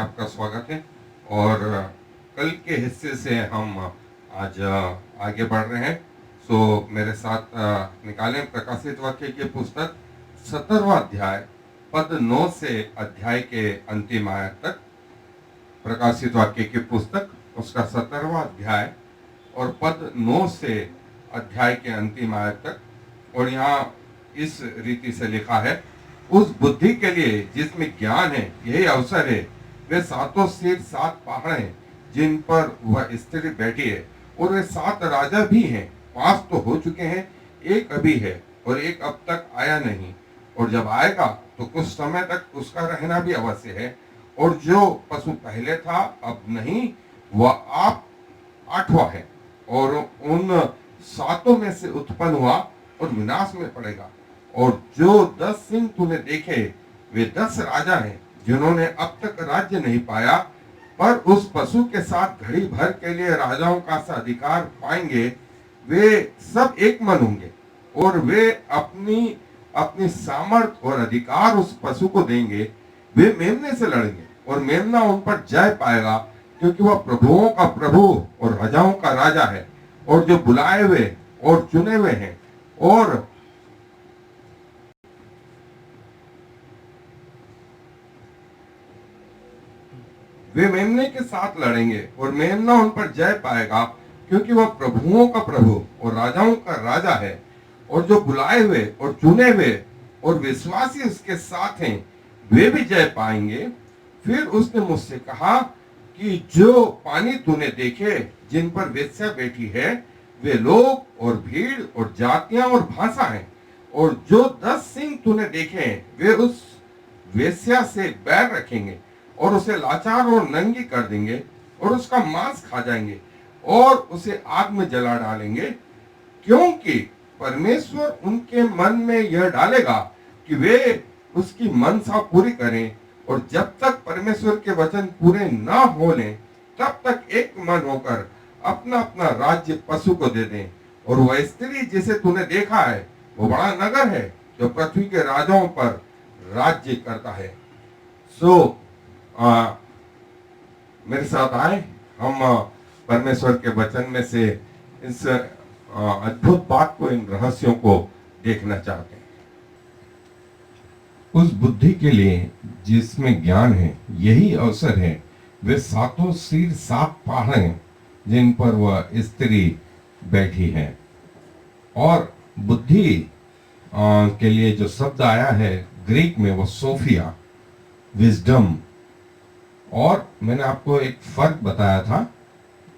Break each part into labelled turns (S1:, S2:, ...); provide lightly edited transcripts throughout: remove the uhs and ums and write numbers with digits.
S1: आपका स्वागत है। और कल के हिस्से से हम आज आगे बढ़ रहे हैं। मेरे साथ निकालें प्रकाशित वाक्य की पुस्तक 17वां अध्याय पद 9 से अध्याय के अंतिम आयत तक। प्रकाशित वाक्य की पुस्तक उसका 17वां अध्याय और पद 9 से अध्याय के अंतिम आयत तक। और यहाँ इस रीति से लिखा है, उस बुद्धि के लिए जिसमें ज्ञान है यही अवसर है। वे सातों सिर 7 पहाड़ हैं जिन पर वह स्त्री बैठी है, और वे 7 राजा भी हैं। 5 तो हो चुके हैं, एक अभी है और एक अब तक आया नहीं, और जब आएगा तो कुछ समय तक उसका रहना भी अवश्य है। और जो पशु पहले था अब नहीं, वह आप 8वां है, और उन 7 में से उत्पन्न हुआ और विनाश में पड़ेगा। और जो 10 सिंह तूने देखे वे 10 राजा हैं जिन्होंने अब तक राज्य नहीं पाया, पर उस पशु के साथ घड़ी भर के लिए राजाओं का सा अधिकार पाएंगे। वे सब एक मन होंगे, और वे अपनी अपनी सामर्थ और अधिकार उस पशु को देंगे। वे मेमने से लड़ेंगे और मेमना उन पर जय पाएगा, क्योंकि वह प्रभुओं का प्रभु और राजाओं का राजा है। और जो बुलाए हुए और चुने हुए हैं, और वे मेमने के साथ लड़ेंगे और मेमना उन पर जय पाएगा, क्योंकि वह प्रभुओं का प्रभु और राजाओं का राजा है। और जो बुलाए हुए और चुने हुए और विश्वासी उसके साथ हैं, वे भी जय पाएंगे। फिर उसने मुझसे कहा कि जो पानी तूने देखे जिन पर वेश्या बैठी है, वे लोग और भीड़ और जातियां और भाषा हैं। और जो 10 सिंह तूने देखे हैं, वे उस वेश्या से बैर रखेंगे और उसे लाचार और नंगी कर देंगे, और उसका मांस खा जाएंगे और उसे आग में जला डालेंगे। क्योंकि परमेश्वर उनके मन में यह डालेगा कि वे उसकी मनसा पूरी करें। और जब तक परमेश्वर के वचन पूरे ना हो लें, तब तक एक मन होकर अपना अपना राज्य पशु को दे दें। और वह स्त्री जिसे तूने देखा है, वो बड़ा नगर है जो पृथ्वी के राजाओं पर राज्य करता है। मेरे साथ आए, हम परमेश्वर के वचन में से इस अद्भुत बात को, इन रहस्यों को देखना चाहते हैं। उस बुद्धि के लिए जिसमें ज्ञान है यही अवसर है। वे 7 सिर 7 पहाड़ हैं जिन पर वह स्त्री बैठी है। और बुद्धि के लिए जो शब्द आया है ग्रीक में, वो सोफिया, विजडम। और मैंने आपको एक फर्क बताया था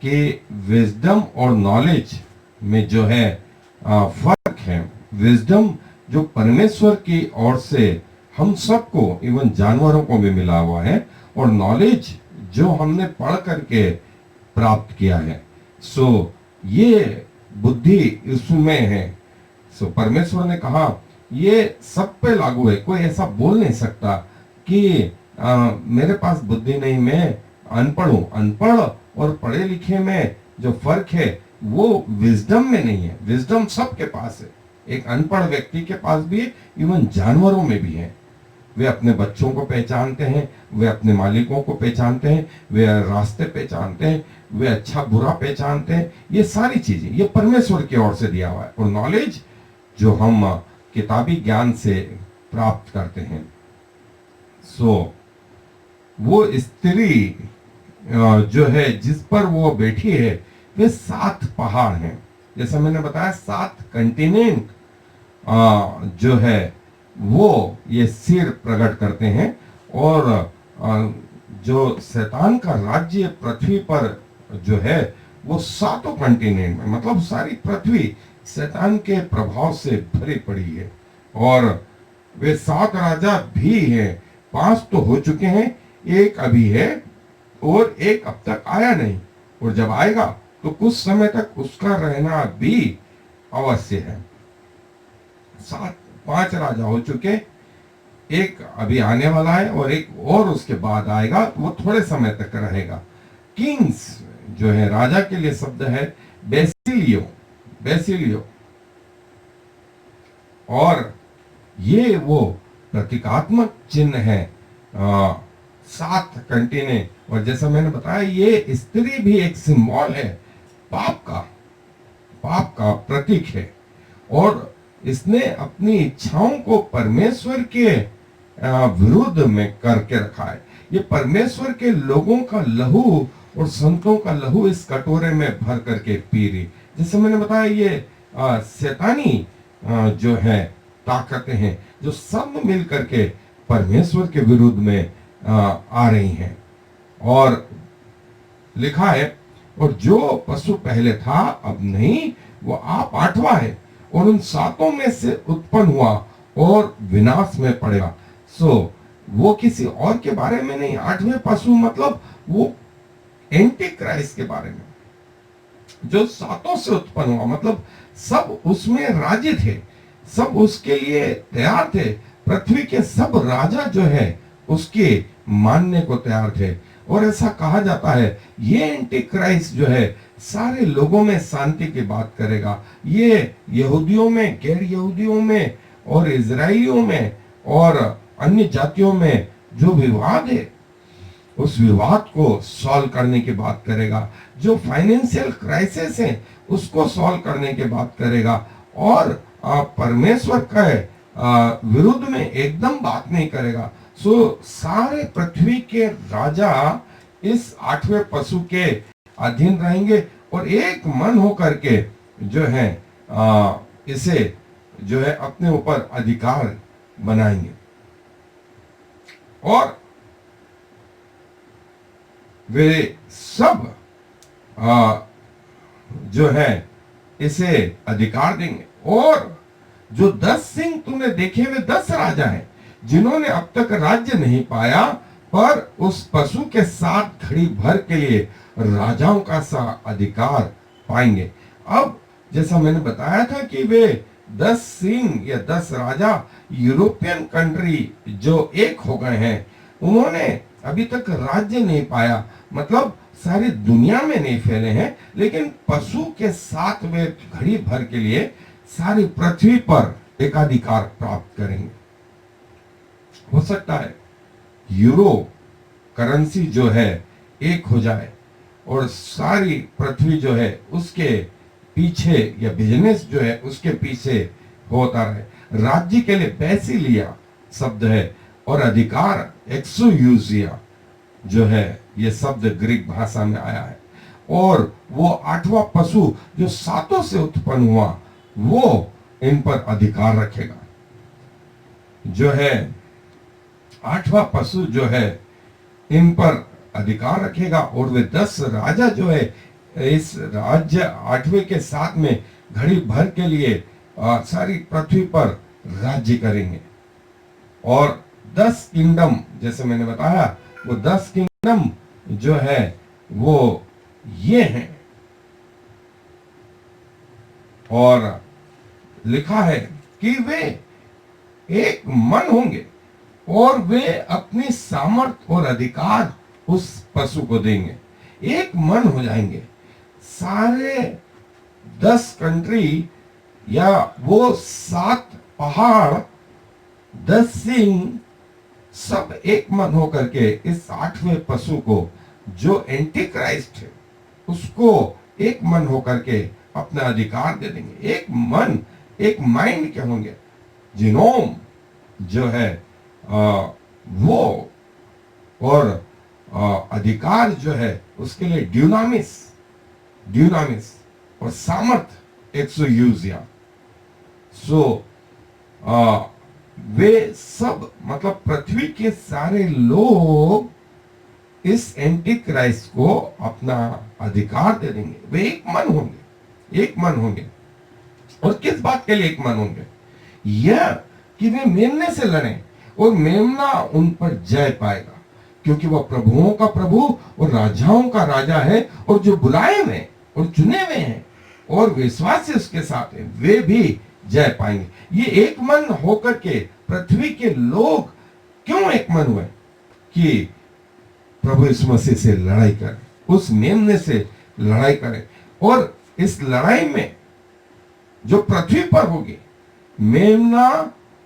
S1: कि विजडम और नॉलेज में जो है फर्क है। विजडम जो परमेश्वर की ओर से हम सबको, इवन जानवरों को भी मिला हुआ है, और नॉलेज जो हमने पढ़ करके प्राप्त किया है। ये बुद्धि इसमें है। परमेश्वर ने कहा ये सब पे लागू है। कोई ऐसा बोल नहीं सकता कि मेरे पास बुद्धि नहीं, मैं अनपढ़ हूं। अनपढ़ और पढ़े लिखे में जो फर्क है वो विजडम में नहीं है। विजडम सबके पास है। एक अनपढ़ व्यक्ति के पास भी है, इवन जानवरों में भी है। वे अपने बच्चों को पहचानते हैं, वे अपने मालिकों को पहचानते हैं, वे रास्ते पहचानते हैं, वे अच्छा बुरा पहचानते हैं। ये सारी चीजें ये परमेश्वर की ओर से दिया हुआ है। और नॉलेज जो हम किताबी ज्ञान से प्राप्त करते हैं। वो स्त्री जो है जिस पर वो बैठी है, वे 7 पहाड़ हैं। जैसा मैंने बताया 7 कंटिनेंट जो है वो ये सिर प्रकट करते हैं। और जो शैतान का राज्य पृथ्वी पर जो है वो 7 कंटिनेंट में, मतलब सारी पृथ्वी शैतान के प्रभाव से भरी पड़ी है। और वे 7 राजा भी हैं। 5 तो हो चुके हैं, एक अभी है और एक अब तक आया नहीं, और जब आएगा तो कुछ समय तक उसका रहना भी अवश्य है। 5 राजा हो चुके, एक अभी आने वाला है और एक और उसके बाद आएगा, वो थोड़े समय तक रहेगा। किंग्स जो है राजा के लिए शब्द है बेसिलियो, बेसिलियो। और ये वो प्रतीकात्मक चिन्ह है 7 कंटिन्यू। और जैसा मैंने बताया, ये स्त्री भी एक सिंबल है, पाप का प्रतीक है। और इसने अपनी इच्छाओं को परमेश्वर के विरुद्ध में करके रखा है। ये परमेश्वर के लोगों का लहू और संतों का लहू इस कटोरे में भर करके पी रही। जैसे मैंने बताया, ये शैतानी जो है ताकतें हैं, जो सब मिल करके परमेश्वर के विरुद्ध में आ रही हैं। और लिखा है, और जो पशु पहले था अब नहीं, वो आप 8वां है, और उन 7 में से उत्पन्न हुआ और विनाश में पड़ेगा। वो किसी और के बारे में नहीं, 8वें पशु मतलब वो एंटी क्राइस्ट के बारे में, जो 7 से उत्पन्न हुआ। मतलब सब उसमें राजी थे, सब उसके लिए तैयार थे। पृथ्वी के सब राजा जो है उसके मानने को तैयार थे। और ऐसा कहा जाता है, ये एंटी क्राइस्ट जो है सारे लोगों में शांति की बात करेगा। ये यहूदियों में, गैर यहूदियों में और इजराइलियों में और अन्य जातियों में जो विवाद है, उस विवाद को सॉल्व करने की बात करेगा। जो फाइनेंशियल क्राइसिस है उसको सॉल्व करने की बात करेगा। और परमेश्वर का विरुद्ध में एकदम बात नहीं करेगा। सारे पृथ्वी के राजा इस 8वें पशु के अधीन रहेंगे और एक मन होकर के जो है इसे जो है अपने ऊपर अधिकार बनाएंगे। और वे सब जो है इसे अधिकार देंगे। और जो 10 सिंह तूने देखे, वे 10 राजा हैं जिन्होंने अब तक राज्य नहीं पाया, पर उस पशु के साथ घड़ी भर के लिए राजाओं का सा अधिकार पाएंगे। अब जैसा मैंने बताया था कि वे 10 सिंह या 10 राजा यूरोपियन कंट्री जो एक हो गए हैं, उन्होंने अभी तक राज्य नहीं पाया, मतलब सारी दुनिया में नहीं फैले हैं, लेकिन पशु के साथ वे घड़ी भर के लिए सारी पृथ्वी पर एकाधिकार प्राप्त करेंगे। हो सकता है यूरो करेंसी जो है एक हो जाए और सारी पृथ्वी जो है उसके पीछे, या बिजनेस जो है उसके पीछे होता रहे। राज्य के लिए बैसिलिया शब्द है और अधिकार एक्सोयूजिया जो है, ये शब्द ग्रीक भाषा में आया है। और वो 8वां पशु जो 7 से उत्पन्न हुआ, वो इन पर अधिकार रखेगा। जो है 8वां पशु जो है इन पर अधिकार रखेगा। और वे 10 राजा जो है इस राज्य 8वें के साथ में घड़ी भर के लिए सारी पृथ्वी पर राज्य करेंगे। और 10 किंगडम, जैसे मैंने बताया, वो 10 किंगडम जो है वो ये हैं। और लिखा है कि वे एक मन होंगे और वे अपनी सामर्थ और अधिकार उस पशु को देंगे। एक मन हो जाएंगे सारे 10 कंट्री, या वो 7 पहाड़, 10 सिंह, सब एक मन होकर के इस 8वें पशु को जो एंटी क्राइस्ट है उसको एक मन होकर के अपना अधिकार दे देंगे। एक मन, एक माइंड के होंगे। जीनोम जो है वो, और अधिकार जो है उसके लिए ड्यूनामिस और सामर्थ एक्सोयूजिया। वे सब, मतलब पृथ्वी के सारे लोग इस एंटी क्राइस्ट को अपना अधिकार दे देंगे। वे एक मन होंगे। और किस बात के लिए एक मन होंगे? यह कि वे मेमने से लड़ें और मेमना उन पर जय पाएगा, क्योंकि वह प्रभुओं का प्रभु और राजाओं का राजा है, और जो बुलाए हुए और चुने हुए हैं और विश्वास उसके साथ है, वे भी जय पाएंगे। ये एक मन होकर के पृथ्वी के लोग क्यों एक मन हुए? कि प्रभु यीशु मसीह से लड़ाई करें, उस मेमने से लड़ाई करें। और इस लड़ाई में जो पृथ्वी पर होगी, मेमना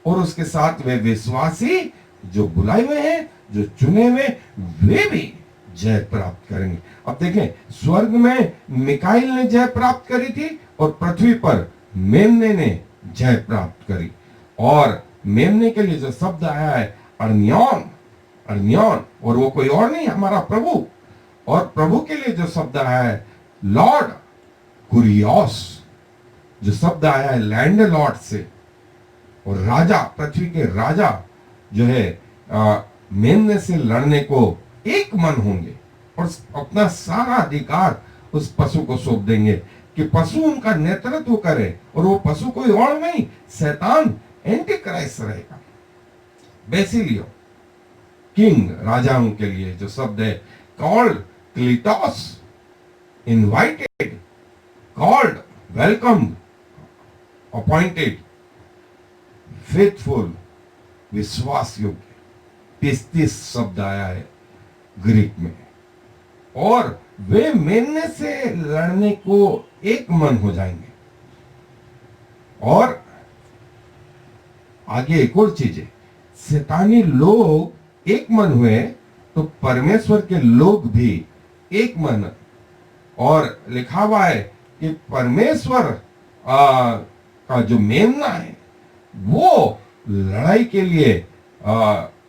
S1: और उसके साथ वे विश्वासी जो बुलाए हुए हैं,
S2: जो चुने हुए वे भी जय प्राप्त करेंगे। अब देखें, स्वर्ग में मिकाइल ने जय प्राप्त करी थी और पृथ्वी पर मेमने ने जय प्राप्त करी। और मेमने के लिए जो शब्द आया है अर्नियन, अर्नियन, और वो कोई और नहीं, हमारा प्रभु। और प्रभु के लिए जो शब्द आया है लॉर्ड, कुरियोस, जो शब्द आया है लैंड लॉर्ड से। और राजा, पृथ्वी के राजा जो है मेमने से लड़ने को एक मन होंगे और अपना सारा अधिकार उस पशु को सौंप देंगे कि पशु उनका नेतृत्व करे। और वो पशु कोई और नहीं, शैतान, एंटी क्राइस्ट रहेगा। बेसिलियो, किंग, राजाओं के लिए जो शब्द है कॉल्ड क्लिटोस, invited, called, welcomed, appointed, faithful, विश्वास योग्य। 35 शब्द आया है ग्रीक में। और वे मेमने से लड़ने को एक मन हो जाएंगे। और आगे एक और चीज है, शैतानी लोग एक मन हुए तो परमेश्वर के लोग भी एक मन। और लिखा हुआ है कि परमेश्वर का जो मेमना है वो लड़ाई के लिए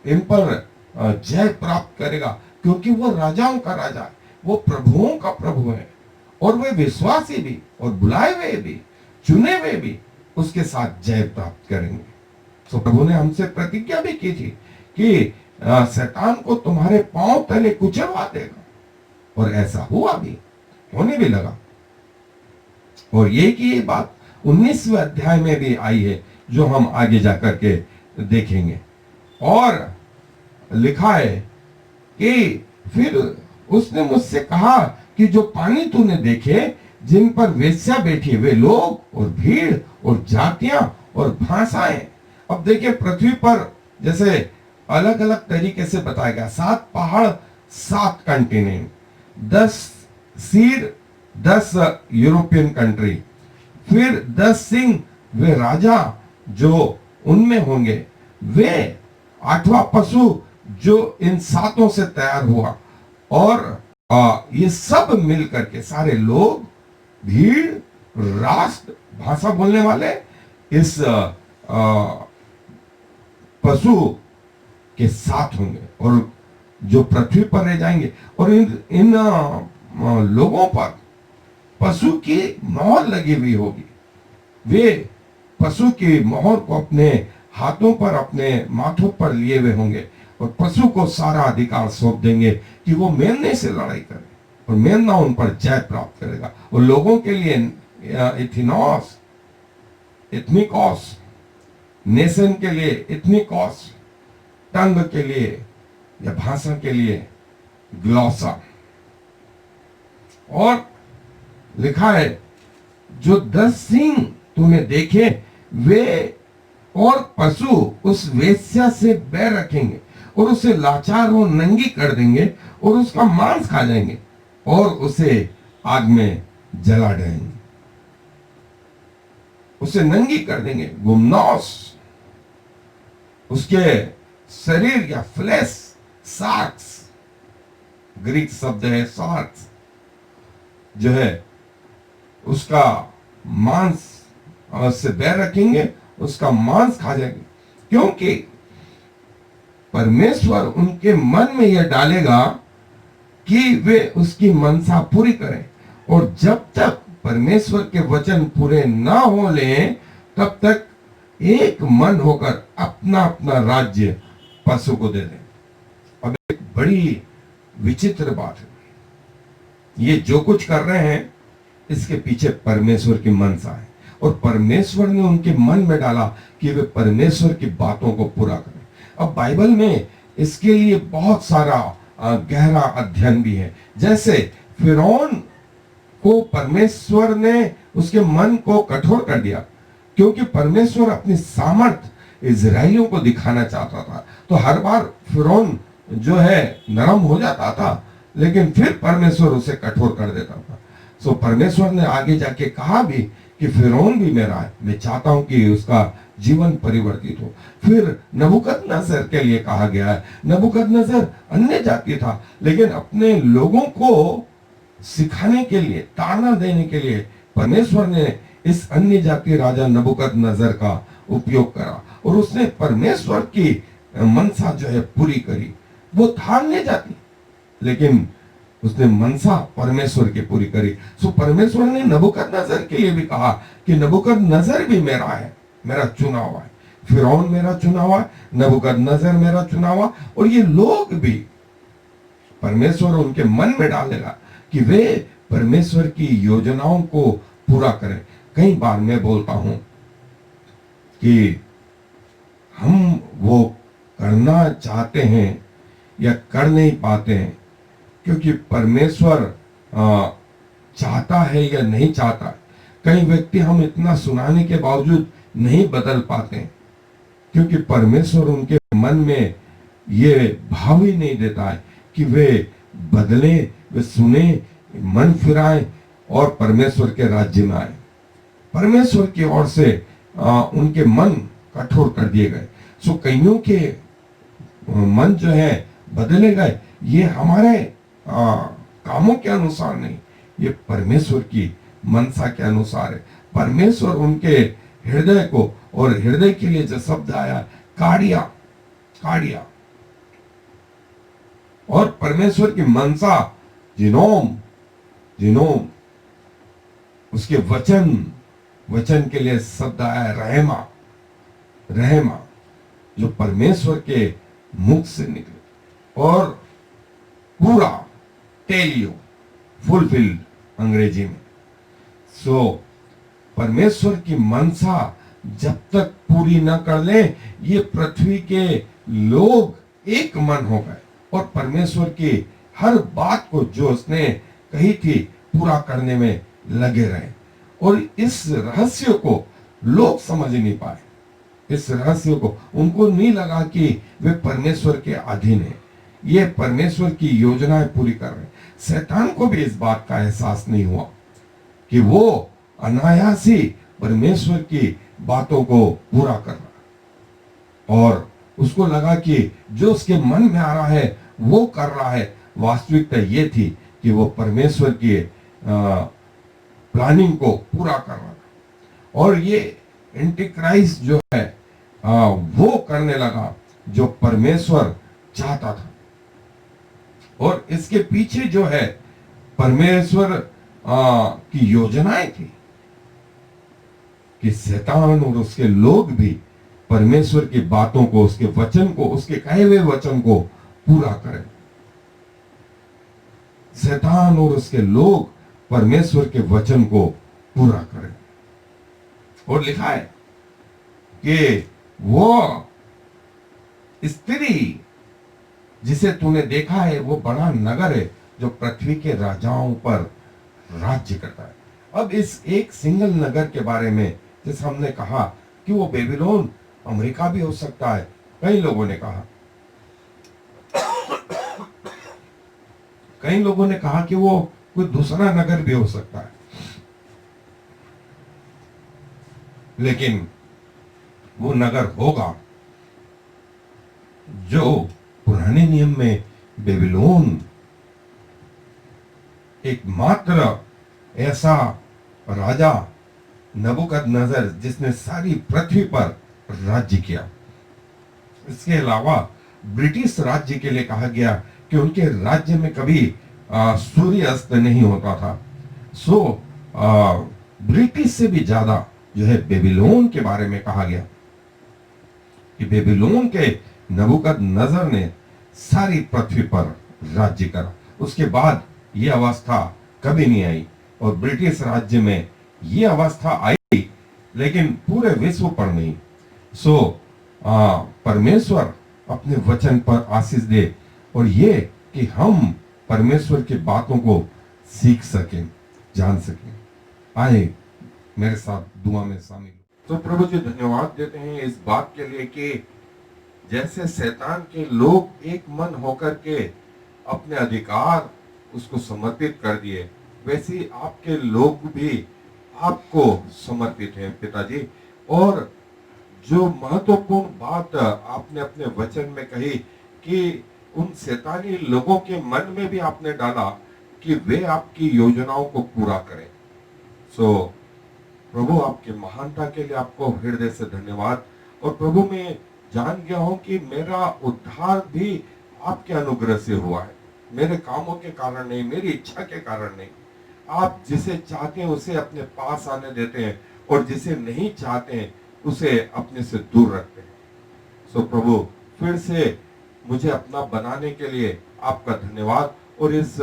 S2: इन पर जय प्राप्त करेगा, क्योंकि वो राजाओं का राजा है, वो प्रभुओं का प्रभु है। और वे विश्वासी भी और बुलाए हुए भी, चुने हुए भी उसके साथ जय प्राप्त करेंगे। तो प्रभु ने हमसे प्रतिज्ञा भी की थी कि शैतान को तुम्हारे पांव तले कुचलवा देगा। और ऐसा हुआ भी, होने भी लगा। और ये की ये बात 19वें अध्याय में भी आई है, जो हम आगे जाकर के देखेंगे। और लिखा है कि फिर उसने मुझसे कहा कि जो पानी तूने देखे जिन पर वेश्या बैठी, वे लोग और भीड़ और जातियां और भाषाएं। अब देखिए, पृथ्वी पर जैसे अलग अलग तरीके से बताया गया, 7 पहाड़, 7 कंटिनेंट, 10 सिर, 10 यूरोपियन कंट्री, फिर 10 सिंह, वे राजा जो उनमें होंगे, वे 8वां पशु जो इन 7 से तैयार हुआ। और ये सब मिलकर के सारे लोग, भीड़, राष्ट्र, भाषा बोलने वाले इस पशु के साथ होंगे और जो पृथ्वी पर रह जाएंगे। और इन लोगों पर पशु की मोहर लगी हुई होगी। वे पशु की मोहर को अपने हाथों पर, अपने माथों पर लिए हुए होंगे और पशु को सारा अधिकार सौंप देंगे कि वो मेमने से लड़ाई करे और मेमना उन पर जय प्राप्त करेगा। और लोगों के लिए इथिनोस, इथनिकोस, नेशन के लिए इथनिकोस, टंग के लिए या भाषा के लिए ग्लॉसा। और लिखा है जो 10 सिंह तूने देखे वे और पशु उस वेश्या से बैर रखेंगे और उसे लाचार और नंगी कर देंगे और उसका मांस खा जाएंगे और उसे आग में जला देंगे, उसे नंगी कर देंगे। गुमनौस, उसके शरीर या फ्लेश, सार्क्स, ग्रीक शब्द है सार्क्स, जो है उसका मांस से बैर रखेंगे, उसका मांस खा जाएंगे, क्योंकि परमेश्वर उनके मन में यह डालेगा कि वे उसकी मनसा पूरी करें। और जब तक परमेश्वर के वचन पूरे ना हो ले तब तक एक मन होकर अपना अपना राज्य पशु को दे दें। अब एक बड़ी विचित्र बात है, ये जो कुछ कर रहे हैं इसके पीछे परमेश्वर की मनसा है और परमेश्वर ने उनके मन में डाला कि वे परमेश्वर की बातों को पूरा करें। अब बाइबल में इसके लिए बहुत सारा गहरा अध्ययन भी है। जैसे फिरौन को परमेश्वर ने उसके मन को कठोर कर दिया, क्योंकि परमेश्वर अपनी सामर्थ इजराइलियों को दिखाना चाहता था। तो हर बार फिरौन जो है नरम हो जाता था, लेकिन फिर परमेश्वर उसे कठोर कर देता था। सो परमेश्वर ने आगे जाके कहा भी कि फिरौन भी मेरा है, मैं चाहता हूं कि उसका जीवन परिवर्तित हो। फिर नबूकदनेस्सर के लिए कहा गया है, नबूकदनेस्सर अन्य जाति था, लेकिन अपने लोगों को सिखाने के लिए, ताड़ना देने के लिए परमेश्वर ने इस अन्य जाति राजा नबूकदनेस्सर का उपयोग करा और उसने परमेश्वर की मनसा जो है पूरी करी। वो था अन्य जाति, लेकिन उसने मनसा परमेश्वर की पूरी करी। सो परमेश्वर ने नबूकदनेस्सर के लिए भी कहा कि नबूकदनेस्सर भी मेरा है, मेरा चुना हुआ है। फिरौन मेरा चुना हुआ है, नबूकदनेस्सर मेरा चुना हुआ, और ये लोग भी परमेश्वर उनके मन में डालेगा कि वे परमेश्वर की योजनाओं को पूरा करें। कई बार मैं बोलता हूं कि हम वो करना चाहते हैं या कर नहीं पाते हैं क्योंकि परमेश्वर चाहता है या नहीं चाहता। कई व्यक्ति हम इतना सुनाने के बावजूद नहीं बदल पाते हैं क्योंकि परमेश्वर उनके मन में ये भाव ही नहीं देता है कि वे बदले, वे सुने, मन फिराएं और परमेश्वर के राज्य में आए। परमेश्वर की ओर से उनके मन कठोर कर दिए गए। सो कईयों के मन जो है बदले गए। ये हमारे कामों के अनुसार नहीं, ये परमेश्वर की मनसा के अनुसार है। परमेश्वर उनके हृदय को, और हृदय के लिए जो शब्द आया काड़िया, काड़िया, और परमेश्वर की मनसा जिनोम, जिनोम, उसके वचन, वचन के लिए शब्द आया रहमा, रहमा, जो परमेश्वर के मुख से निकले, और पूरा, टेलियो, फुलफिल्ड अंग्रेजी में। सो परमेश्वर की मनसा जब तक पूरी न कर ले, ये पृथ्वी के लोग एक मन हो गए और परमेश्वर की हर बात को जो उसने कही थी पूरा करने में लगे रहे। और इस रहस्य को लोग समझ नहीं पाए। इस रहस्य को उनको नहीं लगा कि वे परमेश्वर के अधीन है, ये परमेश्वर की योजनाएं पूरी कर रहे हैं। शैतान को भी इस बात का एहसास नहीं हुआ कि वो अनायास ही परमेश्वर की बातों को पूरा कर रहा, और उसको लगा कि जो उसके मन में आ रहा है वो कर रहा है। वास्तविकता ये थी कि वो परमेश्वर की प्लानिंग को पूरा कर रहा था। और ये एंटीक्राइस्ट जो है वो करने लगा जो परमेश्वर चाहता था। और इसके पीछे जो है परमेश्वर की योजनाएं थी कि शैतान और उसके लोग भी परमेश्वर की बातों को, उसके वचन को, उसके कहे हुए वचन को पूरा करें। शैतान और उसके लोग परमेश्वर के वचन को पूरा करें। और लिखा है कि वो स्त्री जिसे तूने देखा है वो बड़ा नगर है जो पृथ्वी के राजाओं पर राज्य करता है। अब इस एक सिंगल नगर के बारे में जैसे हमने कहा कि वो बेबीलोन अमेरिका भी हो सकता है, कई लोगों ने कहा। कई लोगों ने कहा कि वो कोई दूसरा नगर भी हो सकता है, लेकिन वो नगर होगा जो पुराने नियम में बेबीलोन एकमात्र ऐसा राजा नबूकदनेस्सर जिसने सारी पृथ्वी पर राज्य किया। इसके अलावा ब्रिटिश राज्य के लिए कहा गया कि उनके राज्य में कभी सूर्य अस्त नहीं होता था। सो ब्रिटिश से भी ज्यादा जो है बेबीलोन के बारे में कहा गया कि बेबीलोन के नबूकदनेस्सर ने सारी पृथ्वी पर राज्य करा। उसके बाद ये अवस्था कभी नहीं आई, और ब्रिटिश राज्य में ये अवस्था आई लेकिन पूरे विश्व पर नहीं। सो परमेश्वर अपने वचन पर आशीष दे, और ये कि हम परमेश्वर की बातों को सीख सकें, जान सकें। आए मेरे साथ दुआ में शामिल। तो प्रभु जी धन्यवाद देते हैं इस बात के लिए कि जैसे शैतान के लोग एक मन होकर के अपने अधिकार उसको समर्पित कर दिए, वैसे ही आपके लोग भी आपको समर्पित हैं पिताजी। और जो महत्वपूर्ण बात आपने अपने वचन में कही कि उन शैतानी लोगों के मन में भी आपने डाला कि वे आपकी योजनाओं को पूरा करें। सो प्रभु, आपकी महानता के लिए आपको हृदय से धन्यवाद। और प्रभु, मैं जान गया हूं कि मेरा उद्धार भी आपके अनुग्रह से हुआ है, मेरे कामों के कारण नहीं, मेरी इच्छा के कारण नहीं। आप जिसे चाहते हैं उसे अपने पास आने देते हैं और जिसे नहीं चाहते हैं उसे अपने से दूर रखते हैं। सो प्रभु, फिर से मुझे अपना बनाने के लिए आपका धन्यवाद, और इस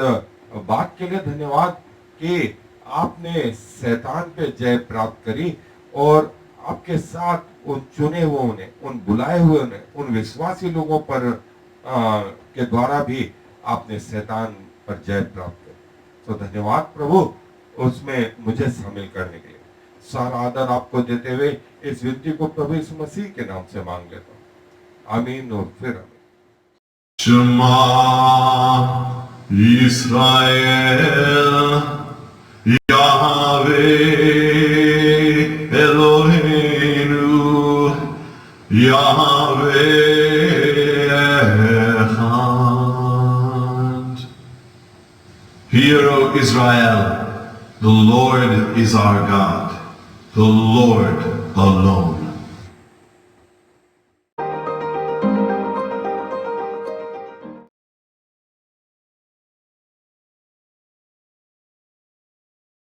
S2: बात के लिए धन्यवाद कि आपने शैतान पे जय प्राप्त करी और आपके साथ उन चुने हुओं ने, उन बुलाए हुए ने, उन विश्वासी लोगों पर के द्वारा भी आपने शैतान पर जय प्राप्त करी। तो धन्यवाद प्रभु, उसमें मुझे शामिल करने के लिए। सारा आदर आपको देते हुए इस विनती को प्रभु यीशु मसीह के नाम से मांग लेता हूँ, आमीन और फिर आमीन।
S3: Shema Yisrael Yahweh Eloheinu Yahweh Echad. Hear, O Israel, the Lord is our God, the Lord alone.